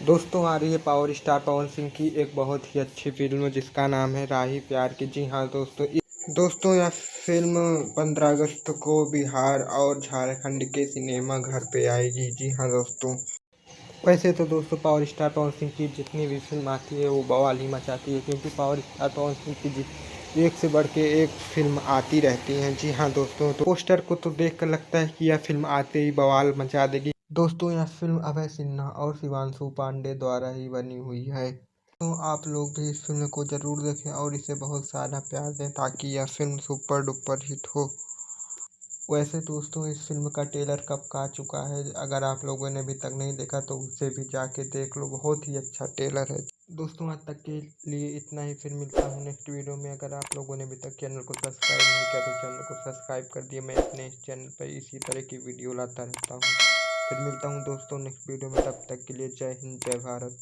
दोस्तों आ रही है पावर स्टार पवन सिंह की एक बहुत ही अच्छी फिल्म जिसका नाम है राही प्यार की। जी हाँ दोस्तों यह फिल्म 15 अगस्त को बिहार और झारखंड के सिनेमा घर पे आएगी। जी हाँ दोस्तों, वैसे तो दोस्तों पावर स्टार पवन सिंह की जितनी भी फिल्म आती है वो बवाल ही मचाती है, क्योंकि पावर स्टार पवन सिंह की एक से बढ़ के एक फिल्म आती रहती हैं। जी हाँ दोस्तों, तो पोस्टर को तो देख कर लगता है कि यह फिल्म आते ही बवाल मचा देगी। दोस्तों यह फिल्म अभय सिन्हा और शिवांशु पांडे द्वारा ही बनी हुई है, तो आप लोग भी इस फिल्म को जरूर देखें और इसे बहुत सारा प्यार दें ताकि यह फिल्म सुपर डुपर हिट हो। वैसे दोस्तों इस फिल्म का ट्रेलर कब का आ चुका है, अगर आप लोगों ने अभी तक नहीं देखा तो उसे भी जाके देख लो, बहुत ही अच्छा ट्रेलर है। दोस्तों आज तक के लिए इतना ही, फिर मिलता हूँ नेक्स्ट वीडियो में। अगर आप लोगों ने अभी तक चैनल को सब्सक्राइब नहीं किया तो चैनल को सब्सक्राइब कर दिए। मैं अपने इस चैनल पर इसी तरह की वीडियो लाता रहता हूँ। फिर मिलता हूँ दोस्तों नेक्स्ट वीडियो में, तब तक के लिए जय हिंद जय भारत।